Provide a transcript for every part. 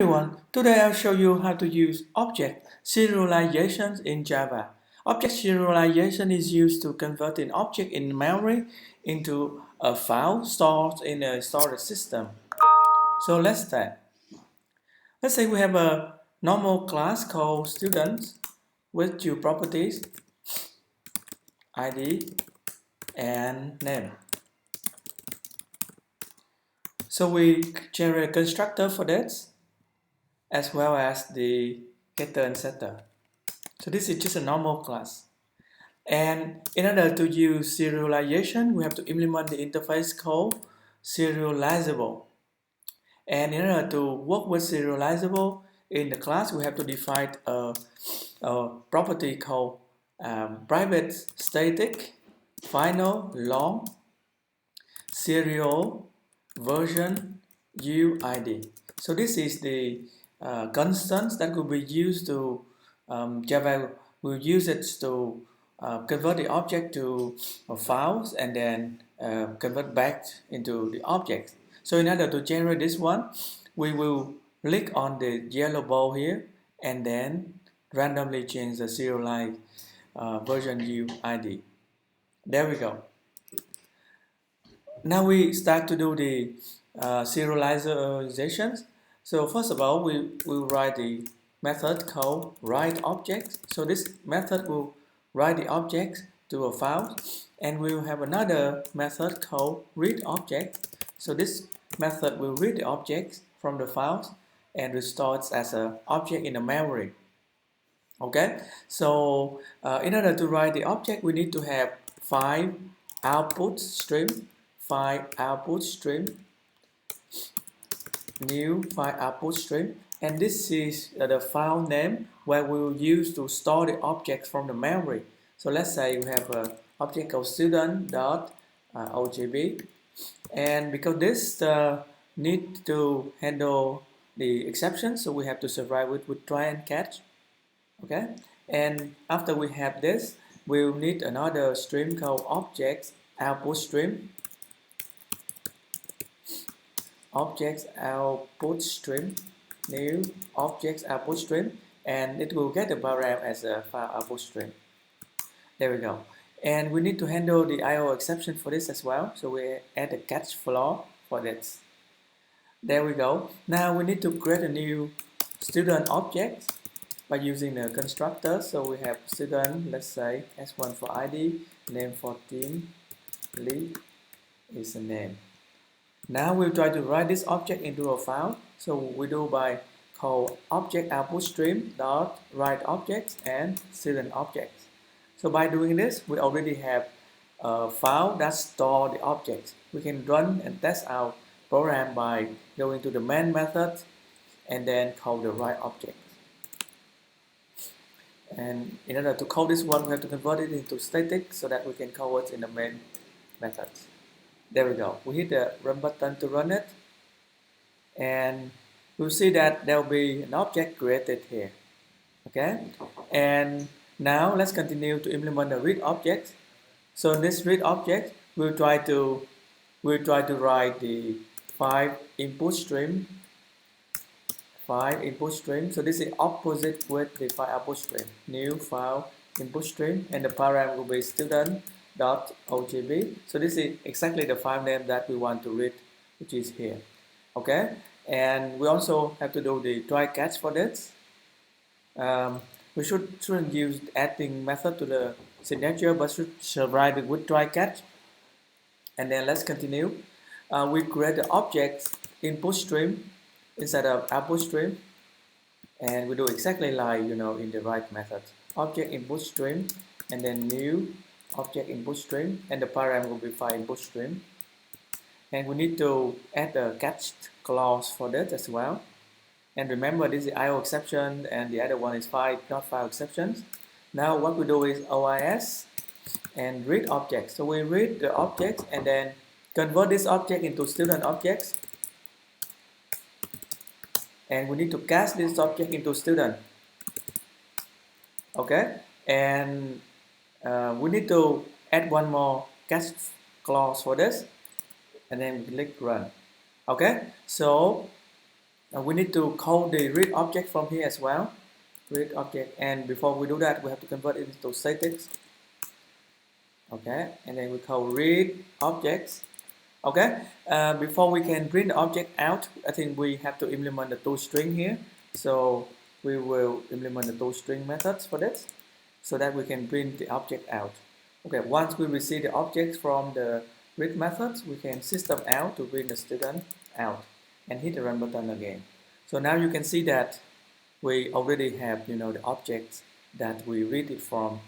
Everyone, today I'll show you how to use object serialization in Java. Object serialization is used to convert an object in memory into a file stored in a storage system. So let's start. Let's say we have a normal class called students with two properties, ID and name. So we generate a constructor for this as well as the getter and setter. So this is just a normal class. And in order to use serialization, we have to implement the interface called serializable. And in order to work with serializable in the class, we have to define a property called private static final long serial version UID. So this is the constants that will be used to Java will use it to convert the object to files and then convert back into the object. So in order to generate this one, we will click on the yellow ball here and then randomly change the serialized version UID. There we go. Now we start to do the serializations. So first of all, we will write the method called write object. So this method will write the object to a file, and we will have another method called read object. So this method will read the object from the files and restore it as an object in the memory. Okay, so in order to write the object, we need to have file output stream, new file output stream, and this is the file name where we will use to store the object from the memory. So let's say we have an object called student.ogb, and because this need to handle the exception, so we have to survive it with try and catch. Okay, and after we have this, we'll need another stream called objects output stream, new objects output stream, and it will get the param as a file output stream. There we go. And we need to handle the IO exception for this as well, so we add a catch flaw for this. There we go. Now we need to create a new student object by using the constructor. So we have student, let's say s1 for ID, name 14, lead is a name. Now we'll try to write this object into a file. So we do by call object output stream dot write objects and student objects. So by doing this, we already have a file that stores the objects. We can run and test our program by going to the main method and then call the write object. And in order to call this one, we have to convert it into static so that we can call it in the main method. There we go. We hit the run button to run it, and we'll see that there will be an object created here. Okay, and now let's continue to implement the read object. So in this read object, we'll try to write the file input stream. So this is opposite with the file output stream. New file input stream, and the param will be student.ogb. So this is exactly the file name that we want to read, which is here. Okay, and we also have to do the try catch for this. We shouldn't use adding method to the signature, but should survive it with try catch. And then let's continue. We create the object input stream inside of output stream, and we do exactly like in the right method. Object input stream, and then new object input stream, and the param will be file input stream. And we need to add a catch clause for that as well. And remember, this is IO exception, and the other one is file not file exceptions. Now what we do is OIS and read object. So we read the object and then convert this object into student objects. And we need to cast this object into student. Okay, and we need to add one more catch clause for this, and then we click run. Okay, so We need to call the read object from here as well. Read object, and before we do that, we have to convert it into statics. Okay, and then we call read objects. Okay, before we can print the object out, I think we have to implement the toString here. So we will implement the toString methods for this, so that we can print the object out. Okay, once we receive the objects from the read methods, we can system out to print the student out and hit the run button again. So now you can see that we already have the objects that we read it from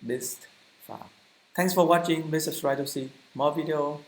this file. Thanks for watching. Please subscribe to see more video.